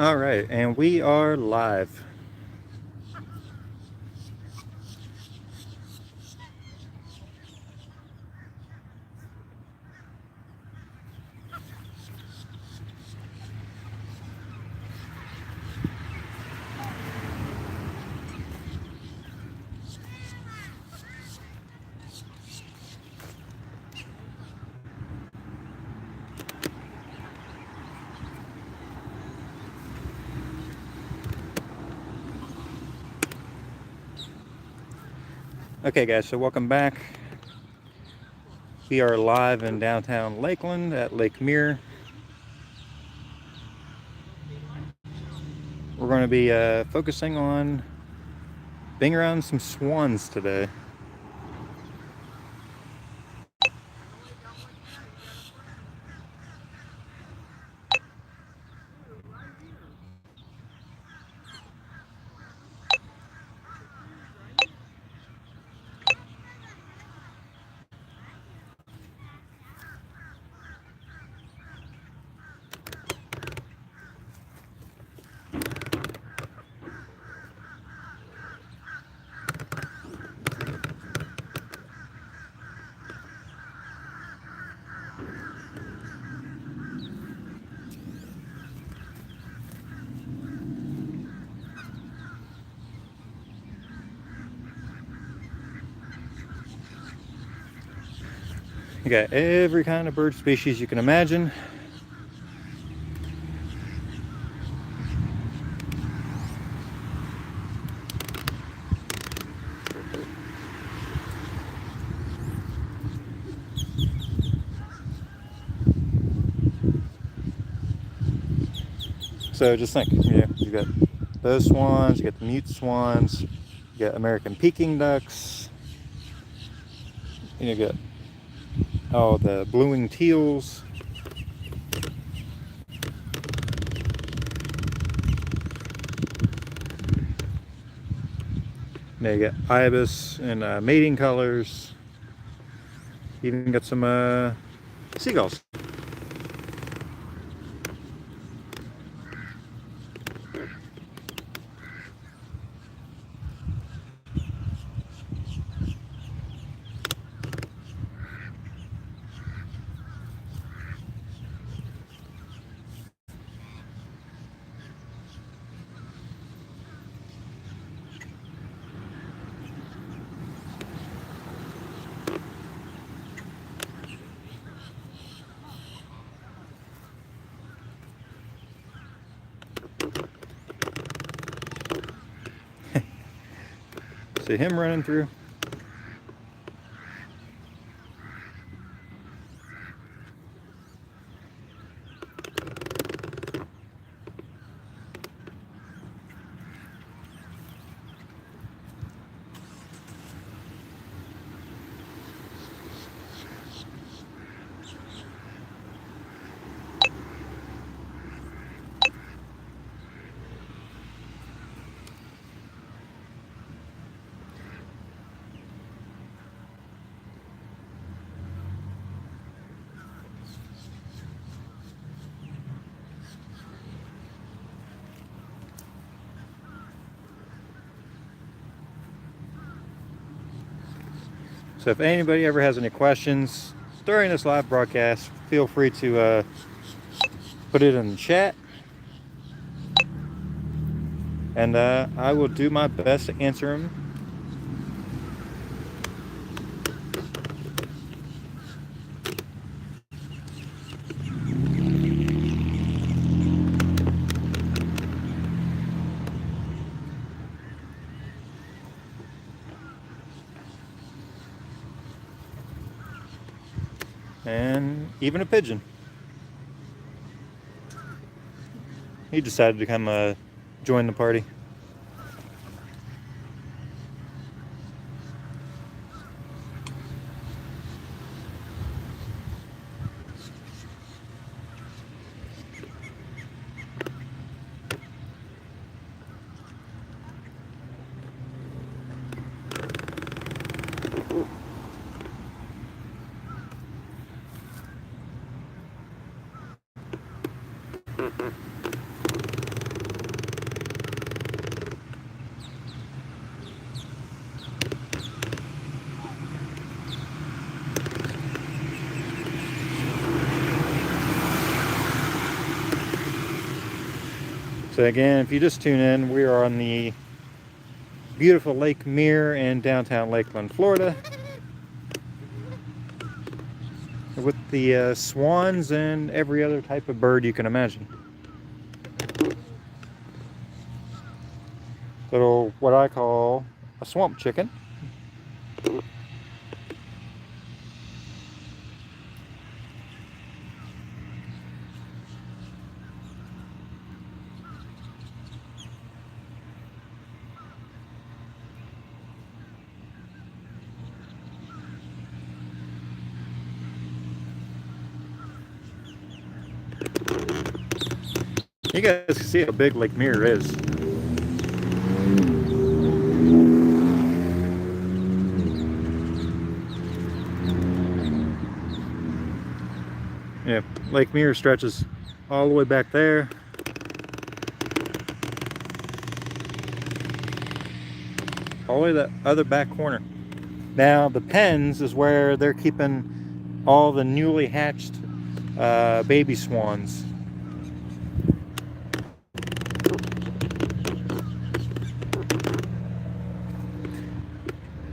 All right, and we are live. Okay, guys, so welcome back. We are live in downtown Lakeland at Lake Mirror. We're going to be focusing on being around some swans today. You got every kind of bird species you can imagine. So just think, you got those swans, you got the mute swans, you got American Peking ducks, you got the blue-winged teals. Now you got ibis and mating colors. Even got some seagulls. See him running through? So if anybody ever has any questions during this live broadcast, feel free to put it in the chat. And I will do my best to answer them. And even a pigeon. He decided to come join the party. So again, if you just tune in, we are on the beautiful Lake Mirror in downtown Lakeland, Florida, with the swans and every other type of bird you can imagine. Little, what I call a swamp chicken. You guys can see how big Lake Mirror is. Yeah, Lake Mirror stretches all the way back there. All the way to the other back corner. Now the pens is where they're keeping all the newly hatched baby swans.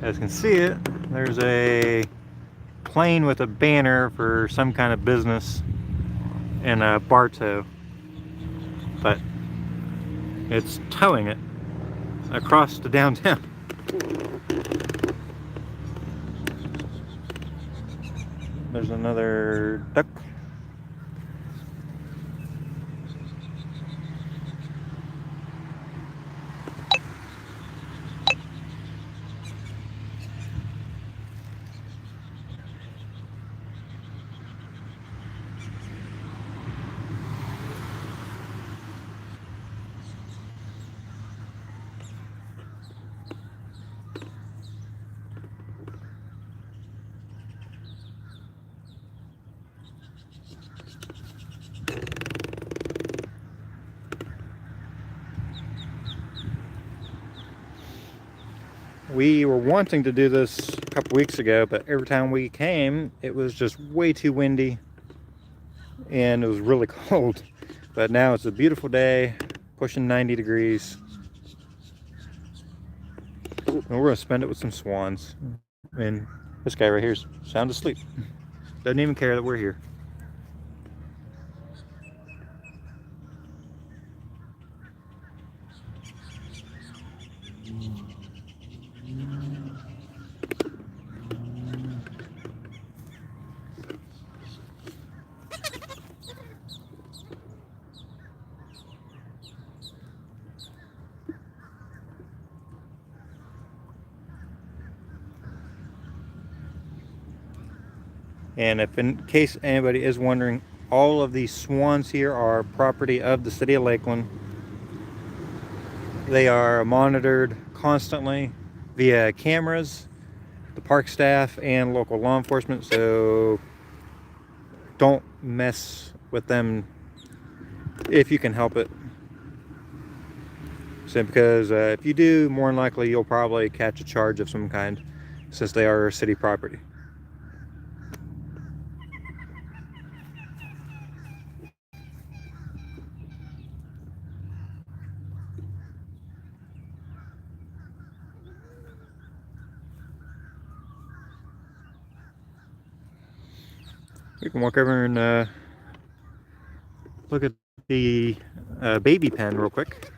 As you can see it, there's a plane with a banner for some kind of business in Bartow, but it's towing it across the downtown. There's another duck. We were wanting to do this a couple weeks ago, but every time we came, it was just way too windy and it was really cold. But now it's a beautiful day, pushing 90 degrees. And we're gonna spend it with some swans. And this guy right here is sound asleep. Doesn't even care that we're here. And if in case anybody is wondering, all of these swans here are property of the City of Lakeland. They are monitored constantly via cameras, the park staff, and local law enforcement, so don't mess with them if you can help it. So because if you do, more than likely you'll probably catch a charge of some kind, since they are city property. We can walk over and look at the baby pen real quick.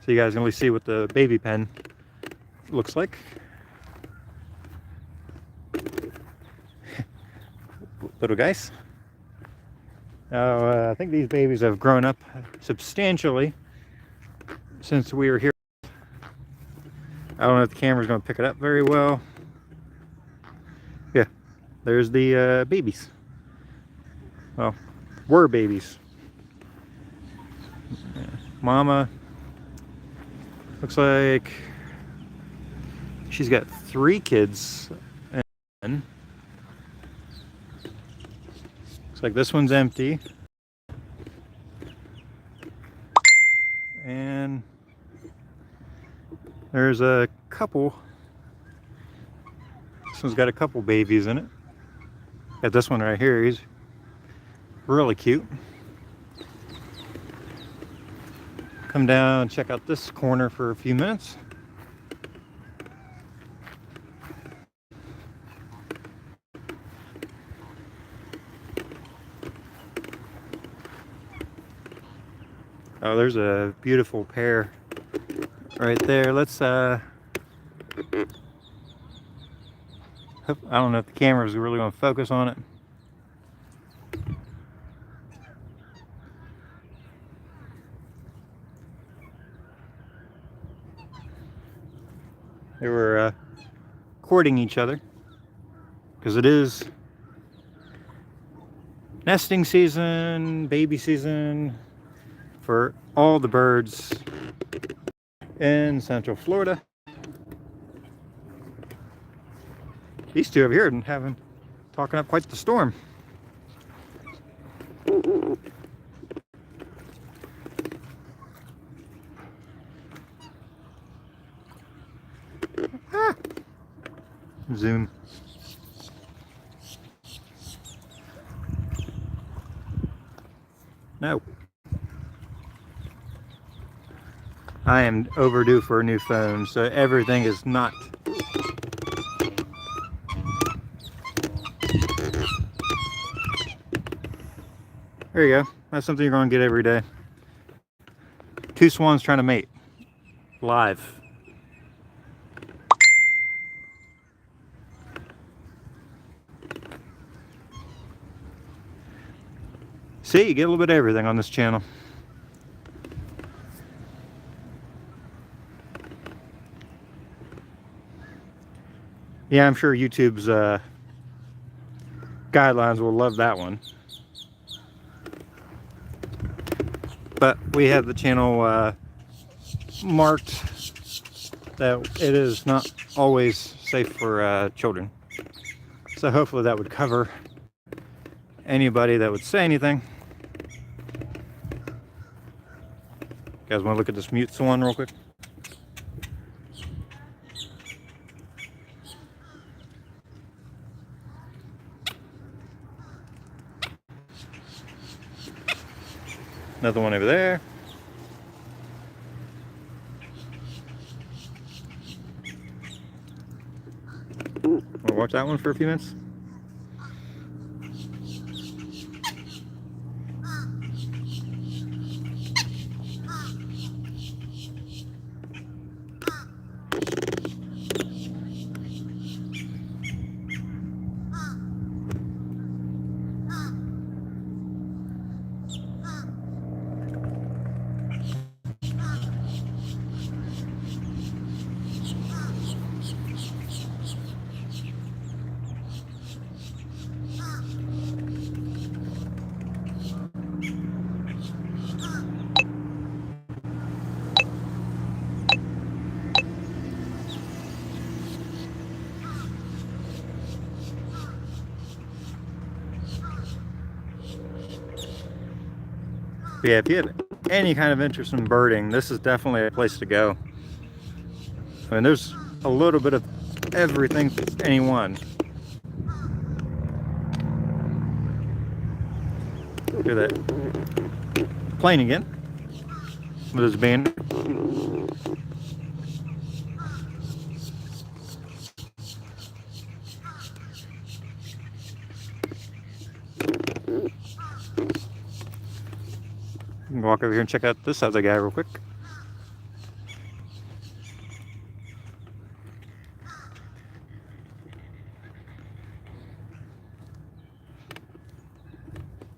So you guys can really see what the baby pen looks like. Little guys. Now, I think these babies have grown up substantially since we were here. I don't know if the camera's going to pick it up very well. Yeah, there's the babies. Well, were babies. Mama looks like she's got 3 kids. And looks like this one's empty. And there's a couple. This one's got a couple babies in it. Got this one right here. Really cute. Come down and check out this corner for a few minutes. Oh, there's a beautiful pair right there. Let's I don't know if the camera's really going to focus on it. They were courting each other because it is nesting season, baby season for all the birds in Central Florida. These two over here have talking up quite the storm. Ah. Zoom. No. I am overdue for a new phone, so everything is not. There you go. That's something you're going to get every day. Two swans trying to mate. Live. See, you get a little bit of everything on this channel. Yeah, I'm sure YouTube's guidelines will love that one. But we have the channel marked that it is not always safe for children. So hopefully that would cover anybody that would say anything. You guys want to look at this mute swan real quick? Another one over there. We'll watch that one for a few minutes. But yeah, if you have any kind of interest in birding, this is definitely a place to go. I mean, there's a little bit of everything for anyone. Hear that plane again with his banner. You can walk over here and check out this other guy real quick.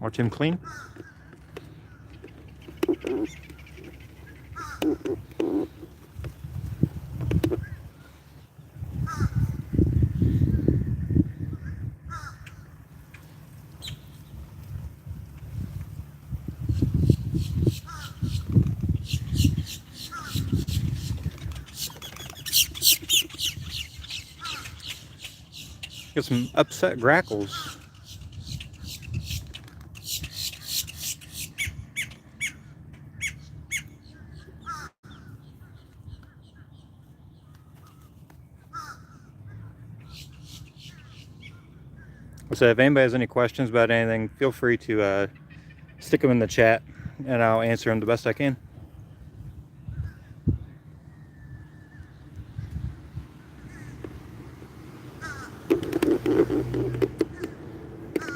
Watch him clean. Get some upset grackles. So if anybody has any questions about anything, feel free to stick them in the chat and I'll answer them the best I can.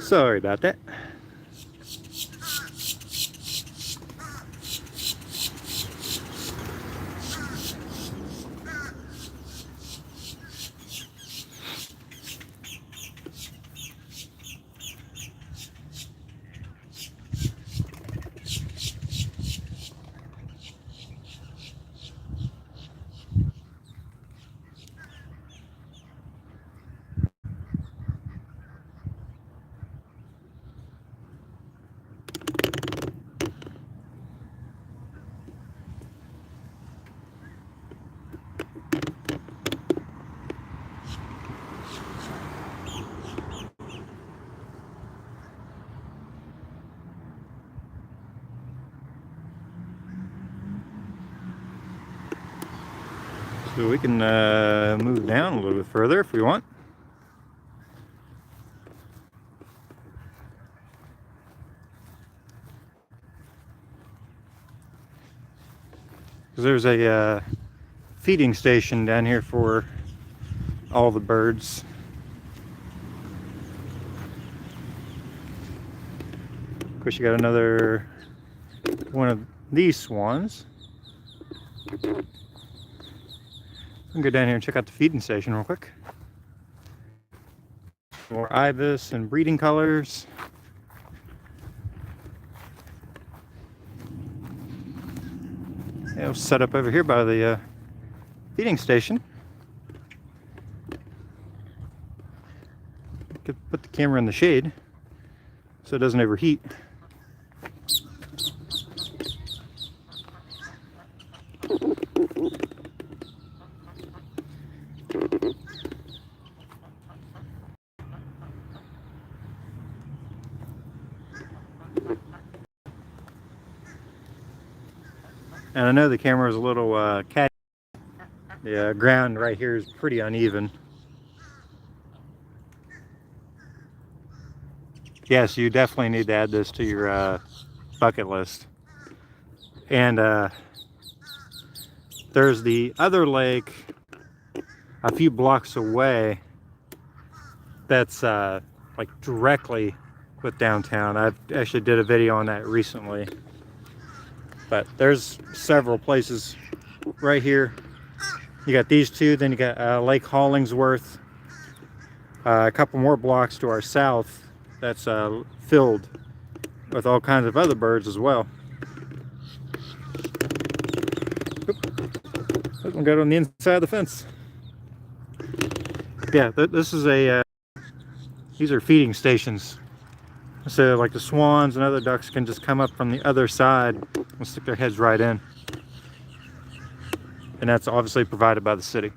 Sorry about that. So we can move down a little bit further if we want. Because there's a feeding station down here for all the birds. Of course, you got another one of these swans. I'll go down here and check out the feeding station real quick. More ibis and breeding colors. Yeah, we'll set up over here by the feeding station. Could put the camera in the shade so it doesn't overheat. And I know the camera is a little catty. The ground right here is pretty uneven. Yes, you definitely need to add this to your bucket list. And there's the other lake a few blocks away that's like directly with downtown. I actually did a video on that recently. But there's several places right here. You got these two, then you got Lake Hollingsworth. A couple more blocks to our south that's filled with all kinds of other birds as well. Oop. One got on the inside of the fence. Yeah, this is these are feeding stations. So like the swans and other ducks can just come up from the other side and stick their heads right in. And that's obviously provided by the city.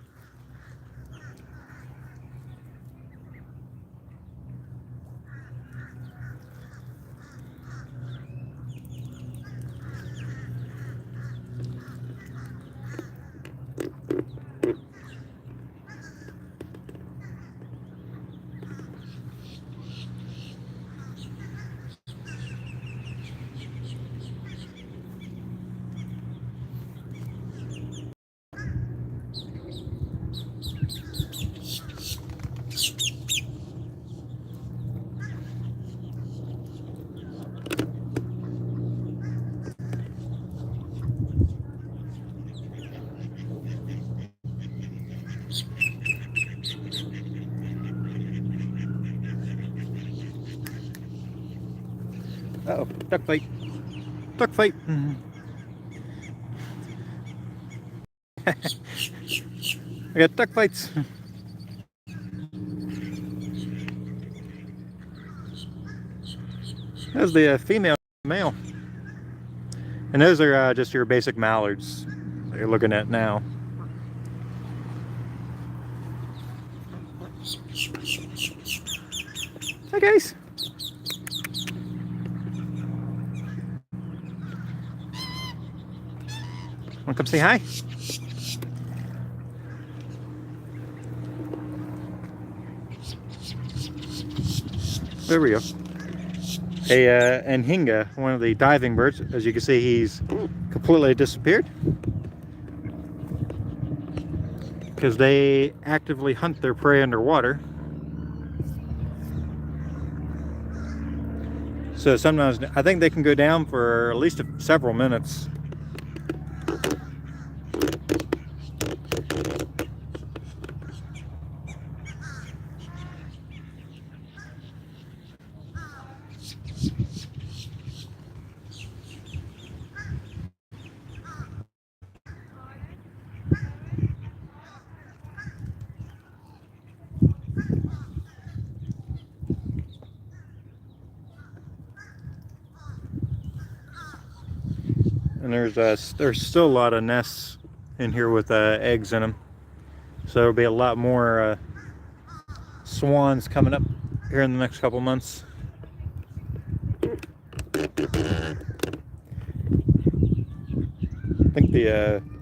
Uh-oh, duck fight. Duck fight. I got duck fights. There's the female and male. And those are just your basic mallards that you're looking at now. Hi guys. Want to come say hi? There we go. A Anhinga, one of the diving birds. As you can see, he's completely disappeared because they actively hunt their prey underwater. So sometimes I think they can go down for at least several minutes. And there's still a lot of nests in here with eggs in them. So there'll be a lot more swans coming up here in the next couple months. I think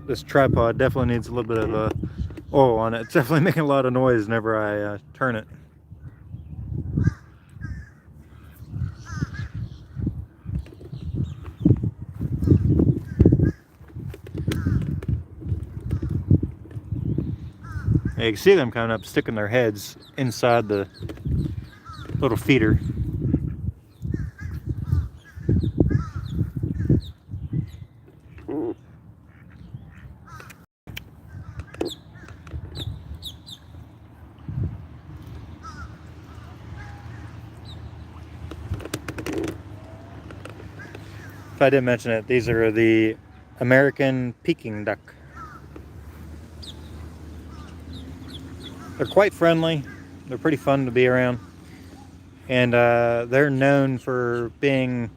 this tripod definitely needs a little bit of oil on it. It's definitely making a lot of noise whenever I turn it. You can see them coming up, sticking their heads inside the little feeder. If I didn't mention it, these are the American Peking duck. They're quite friendly. They're pretty fun to be around. And they're known for being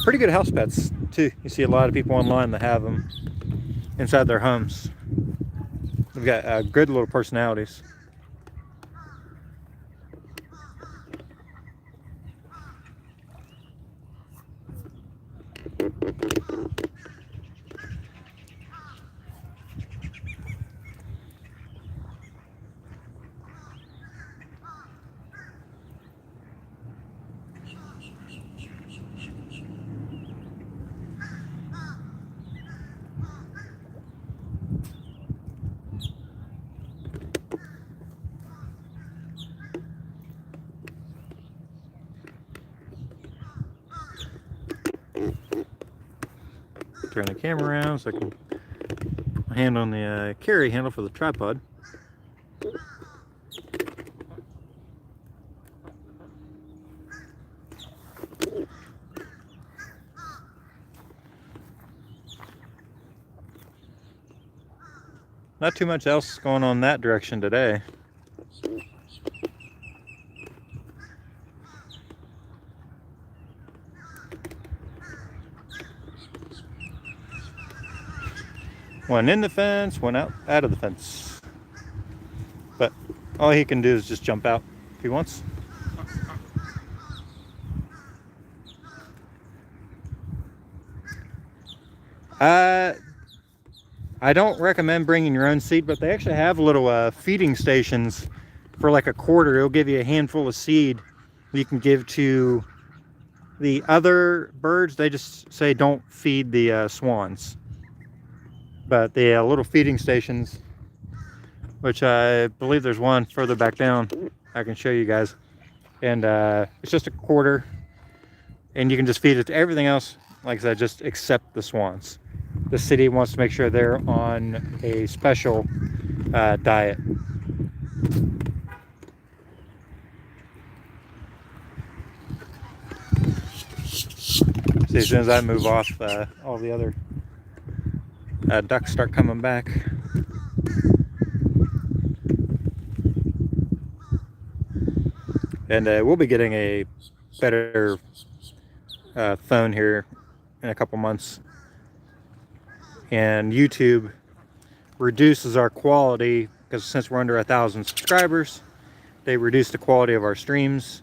pretty good house pets too. You see a lot of people online that have them inside their homes. They've got good little personalities. Turn the camera around so I can put my hand on the carry handle for the tripod. Not too much else going on that direction today. One in the fence, one out of the fence. But all he can do is just jump out if he wants. I don't recommend bringing your own seed, but they actually have little feeding stations for like a quarter. It'll give you a handful of seed you can give to the other birds. They just say don't feed the swans. But the little feeding stations, which I believe there's one further back down, I can show you guys. And it's just a quarter, and you can just feed it to everything else, like I said, just except the swans. The city wants to make sure they're on a special diet. See, as soon as I move off, all the other ducks start coming back. And we'll be getting a better phone here in a couple months. And YouTube reduces our quality because since we're under 1,000 subscribers, they reduce the quality of our streams.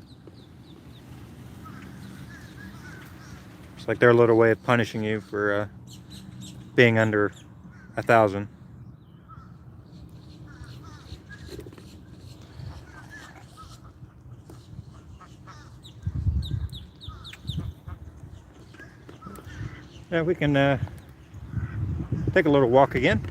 It's like their little way of punishing you for being under 1,000. Yeah, we can take a little walk again.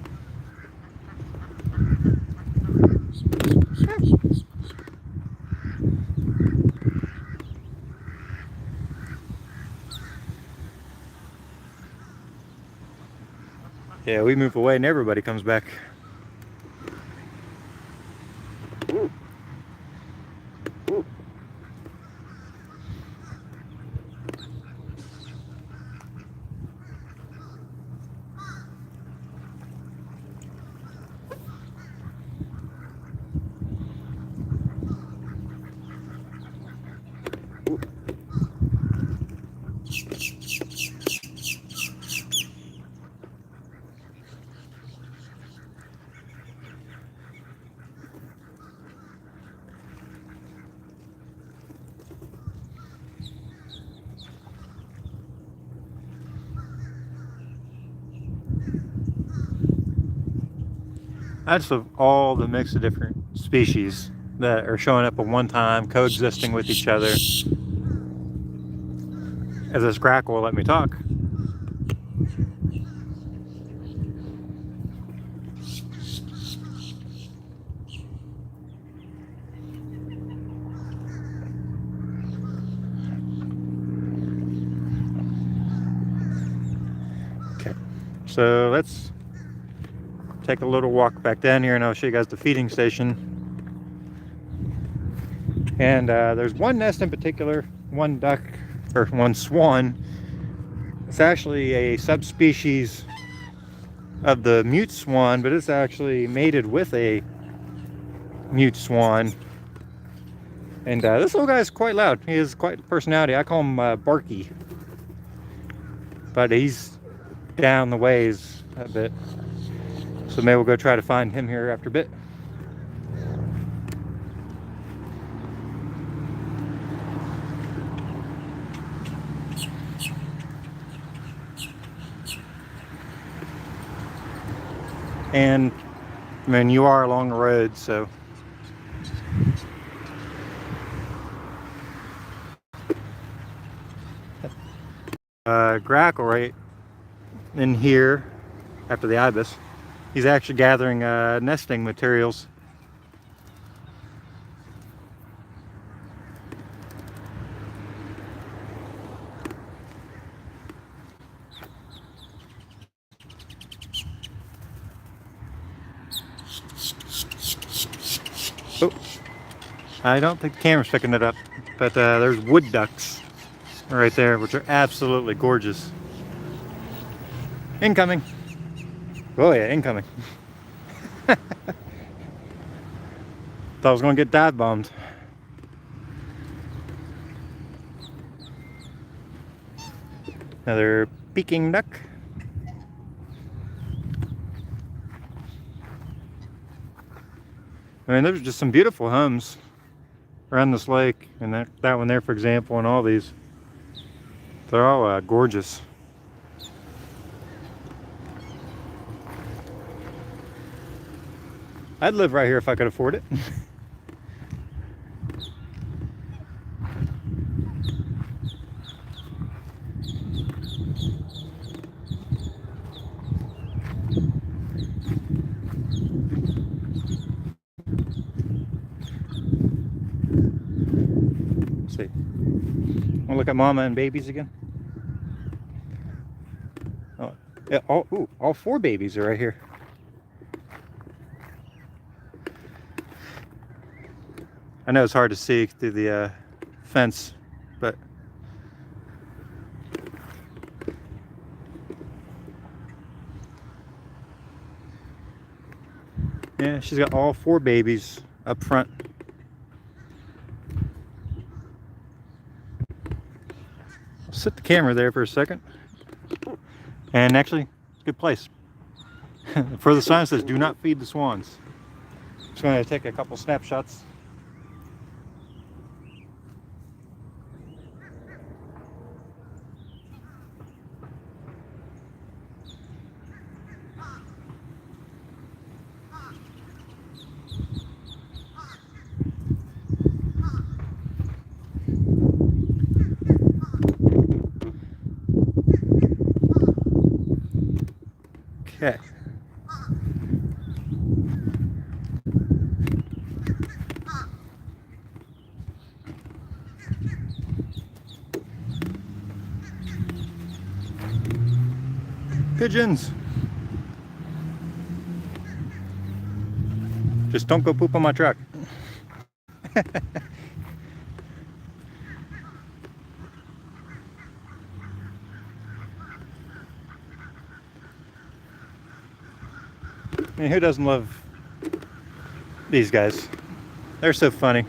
Yeah, we move away and everybody comes back. That's of all the mix of different species that are showing up at one time, coexisting with each other. As this grackle will let me talk. Okay, so let's take a little walk back down here and I'll show you guys the feeding station. And there's one nest in particular, one duck, or one swan. It's actually a subspecies of the mute swan, but it's actually mated with a mute swan. And this little guy is quite loud. He has quite a personality. I call him Barky. But he's down the ways a bit. So maybe we'll go try to find him here after a bit. And I mean, you are along the road, so grackle right in here after the ibis. He's actually gathering nesting materials. Oh, I don't think the camera's picking it up, but there's wood ducks right there, which are absolutely gorgeous. Incoming. Oh yeah, incoming. Thought I was gonna get dive bombed. Another Peking duck. I mean, there's just some beautiful homes around this lake, and that one there, for example, and all these. They're all gorgeous. I'd live right here if I could afford it. Let's see. Want to look at mama and babies again? Oh, yeah. All four babies are right here. I know it's hard to see through the fence, but yeah, she's got all four babies up front. I'll set the camera there for a second. And actually, it's a good place. For the sign says, "Do not feed the swans." Just going to take a couple snapshots. Okay. Pigeons. Just don't go poop on my truck. I mean, who doesn't love these guys? They're so funny.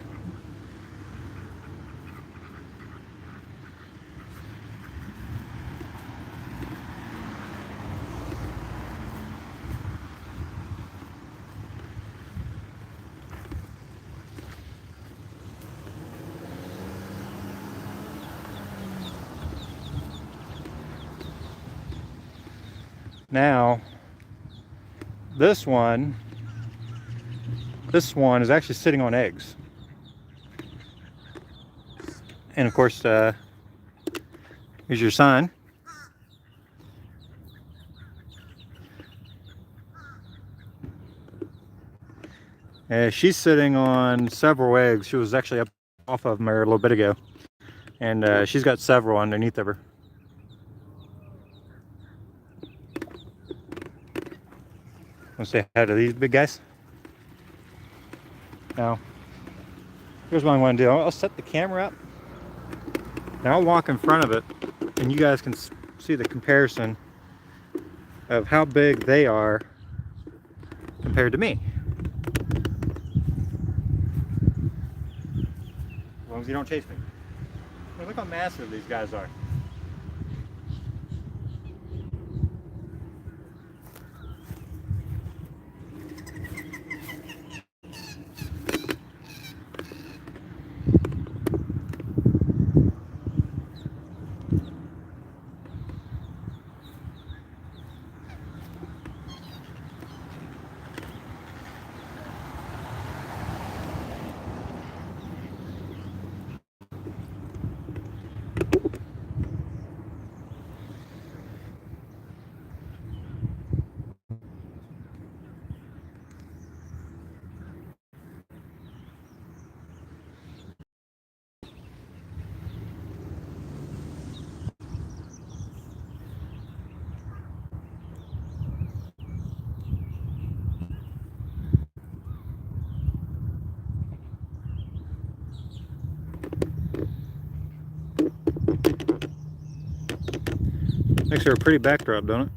Now, this one is actually sitting on eggs. And of course, here's your sign. She's sitting on several eggs. She was actually up off of them a little bit ago. And she's got several underneath of her. Want to say hi to these big guys? Now, here's what I want to do. I'll set the camera up. Now I'll walk in front of it, and you guys can see the comparison of how big they are compared to me. As long as you don't chase me. Hey, look how massive these guys are. Makes her a pretty backdrop, don't it?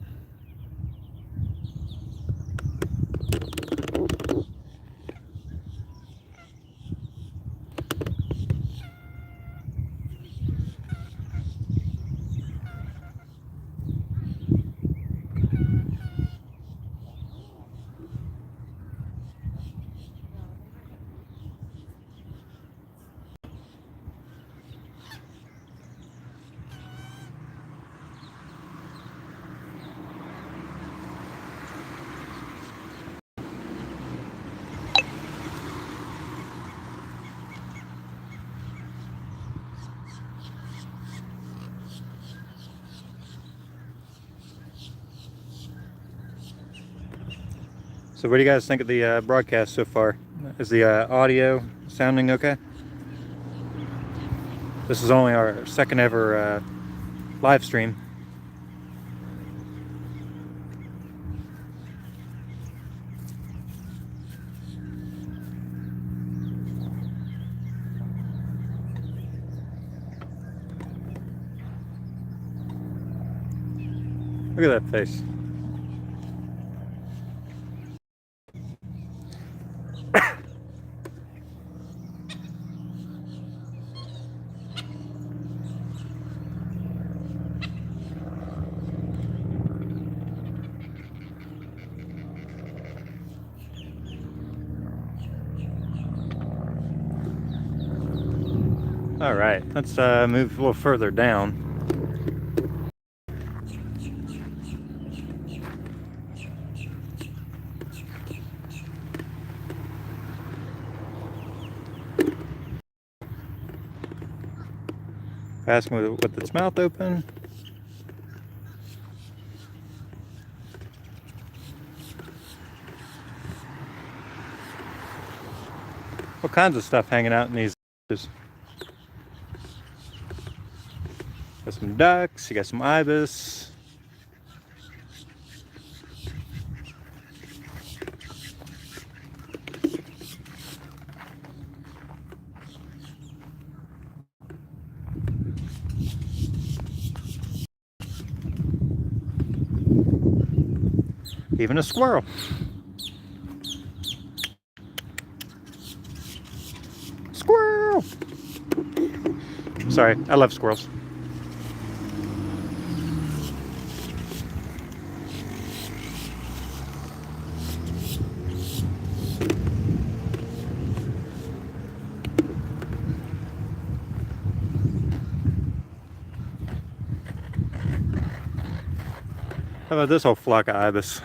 So what do you guys think of the broadcast so far? Is the audio sounding okay? This is only our second ever live stream. Look at that face. All right, let's move a little further down. Asking with its mouth open. all kinds of stuff hanging out in these. Got some ducks, you got some ibis. Even a squirrel. Squirrel! Sorry, I love squirrels. How about this whole flock of ibis?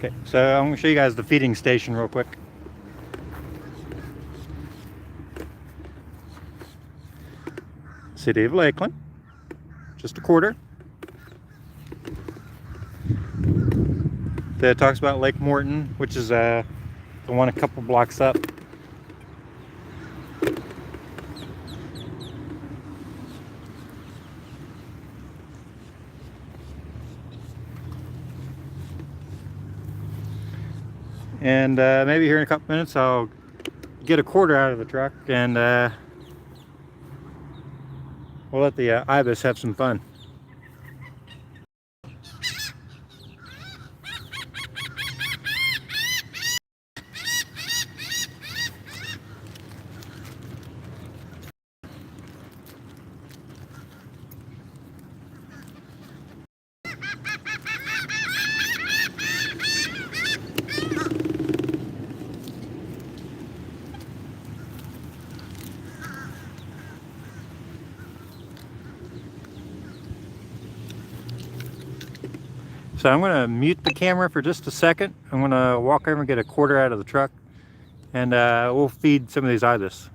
Okay, so I'm going to show you guys the feeding station real quick. City of Lakeland, just a quarter. That talks about Lake Morton, which is the one a couple blocks up. And maybe here in a couple minutes I'll get a quarter out of the truck and we'll let the ibis have some fun. So I'm going to mute the camera for just a second. I'm going to walk over and get a quarter out of the truck, and we'll feed some of these ibis.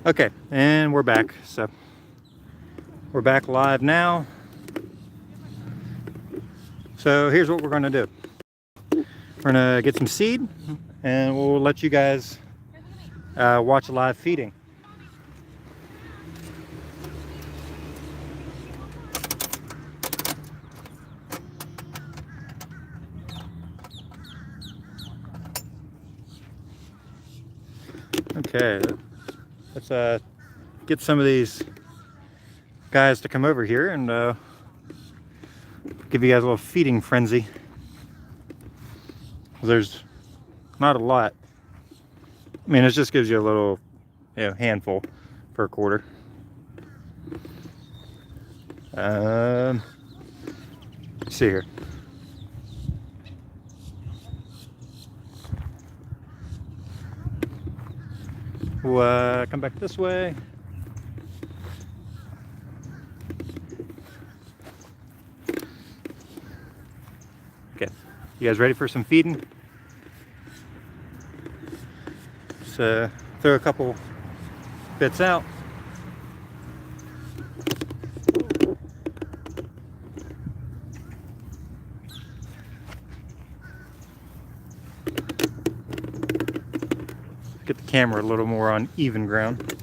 Okay, and we're back. So we're back live now. So here's what we're going to do. We're going to get some seed, and we'll let you guys watch live feeding. Okay, let's get some of these guys to come over here and give you guys a little feeding frenzy. There's not a lot. I mean, it just gives you a little, handful per quarter. Let's see here. We'll come back this way. Okay, you guys ready for some feeding? Just throw a couple bits out. Get the camera a little more on even ground.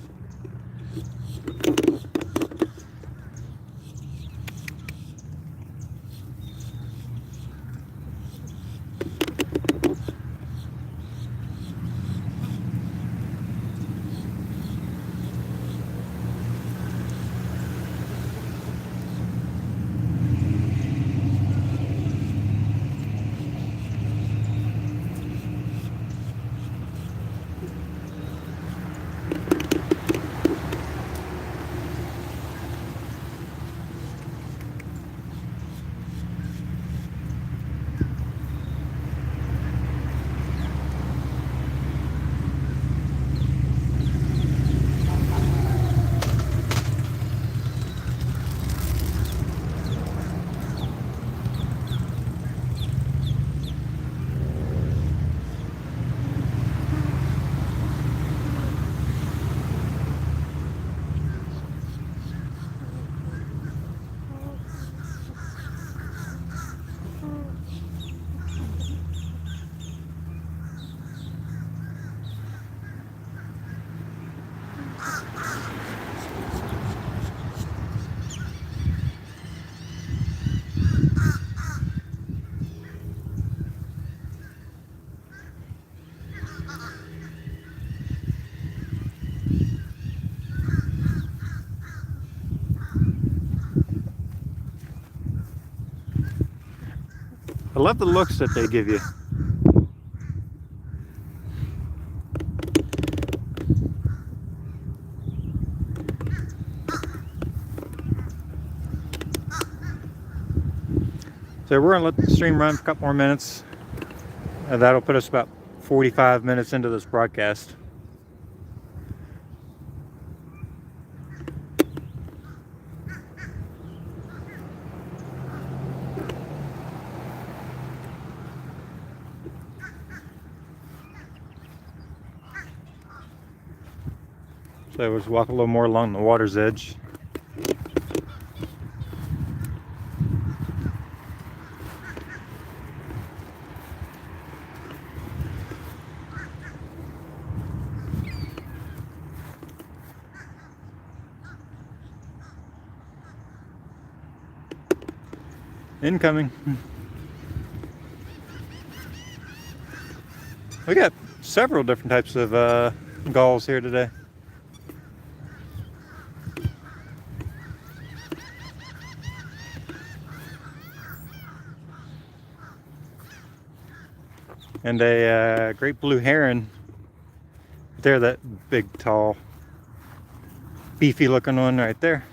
I love the looks that they give you. So we're gonna let the stream run for a couple more minutes. That'll put us about 45 minutes into this broadcast. So we'll just walk a little more along the water's edge. Incoming. We got several different types of gulls here today. And a great blue heron. There, that big, tall, beefy looking one right there.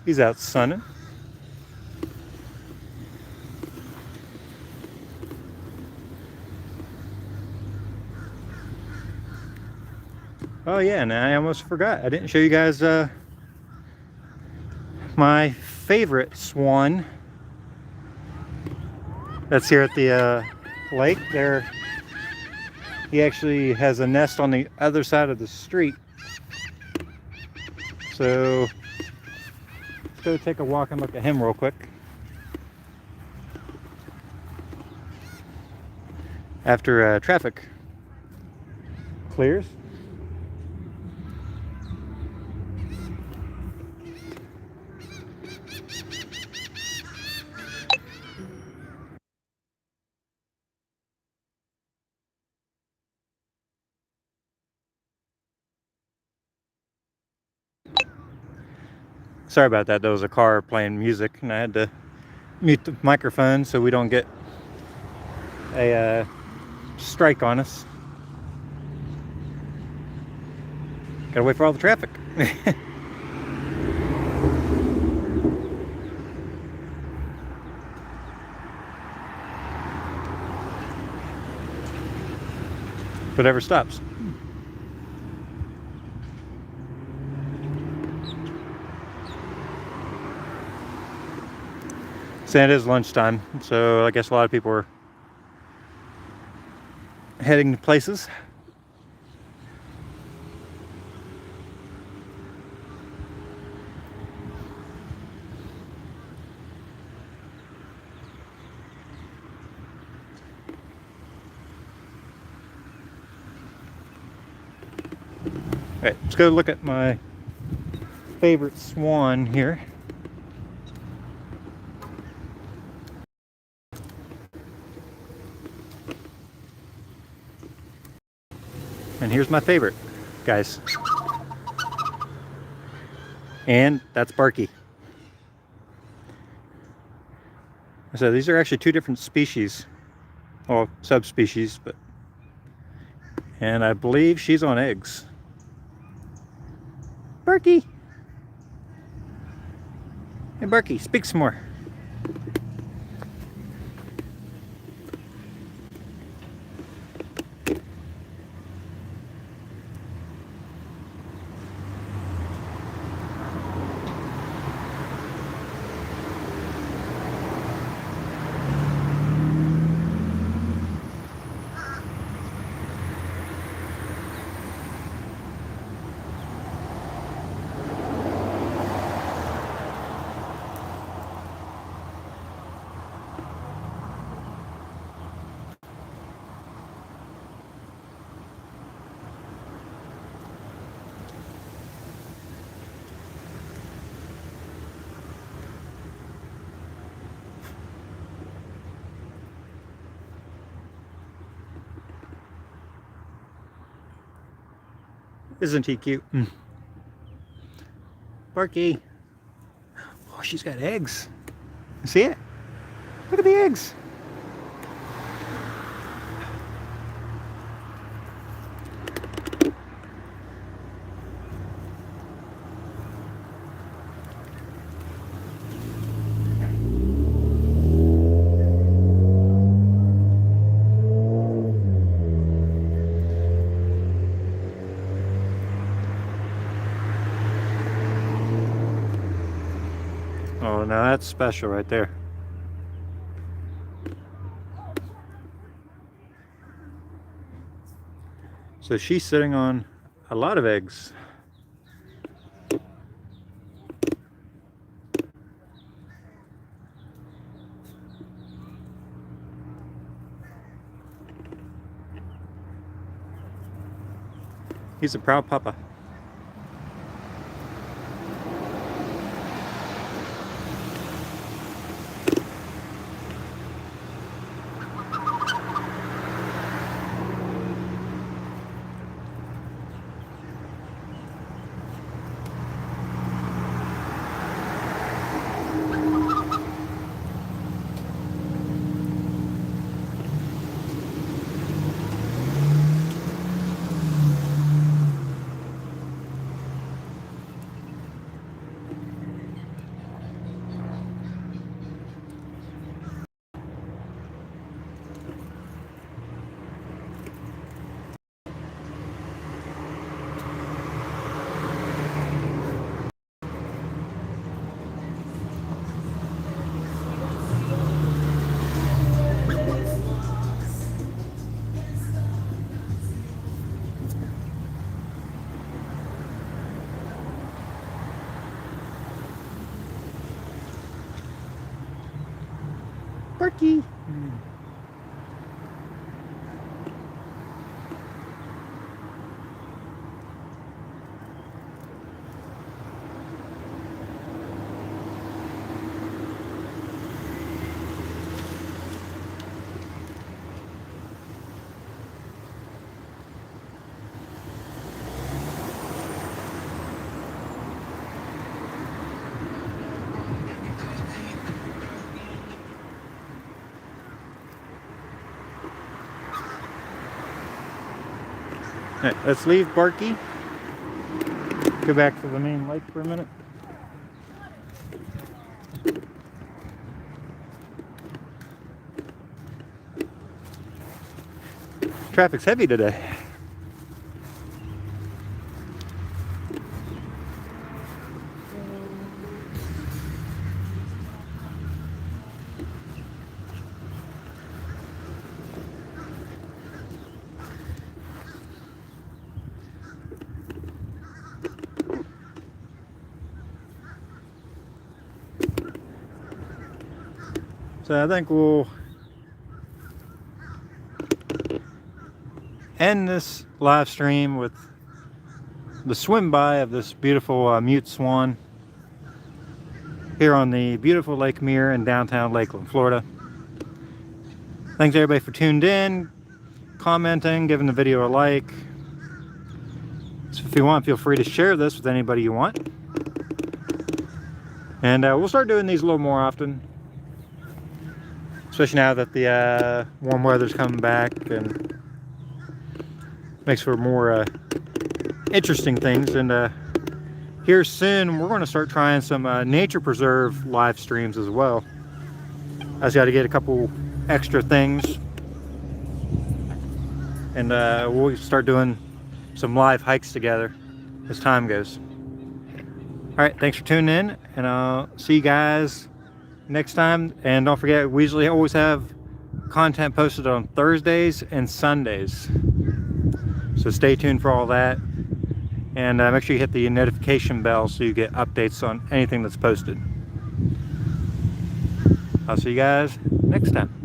He's out sunning. Oh yeah, and I almost forgot. I didn't show you guys my favorite swan that's here at the lake. There, he actually has a nest on the other side of the street. So let's go take a walk and look at him real quick. After traffic clears. Sorry about that. There was a car playing music and I had to mute the microphone so we don't get a strike on us. Gotta wait for all the traffic. whatever stops. So it is lunchtime, so I guess a lot of people are heading to places. All right, let's go look at my favorite swan here. And here's my favorite, guys. And that's Barky. So these are actually two different species, well, subspecies, but, and I believe she's on eggs. Barky! Hey Barky, speak some more. Isn't he cute? Barky. Oh, she's got eggs. See it? Look at the eggs. Oh, now that's special right there. So she's sitting on a lot of eggs. He's a proud papa. Barky. All right, let's leave Barky. Go back to the main lake for a minute. Traffic's heavy today. So I think we'll end this live stream with the swim by of this beautiful mute swan here on the beautiful Lake Mirror in downtown Lakeland, Florida. Thanks everybody for tuned in, commenting, giving the video a like. So if you want, feel free to share this with anybody you want. And we'll start doing these a little more often, especially now that the warm weather's coming back and makes for more interesting things. And here soon we're going to start trying some nature preserve live streams as well. I just got to get a couple extra things, and we'll start doing some live hikes together as time goes. All right, thanks for tuning in, and I'll see you guys next time. And don't forget, we usually always have content posted on Thursdays and Sundays, so stay tuned for all that. And make sure you hit the notification bell so you get updates on anything that's posted. I'll see you guys next time.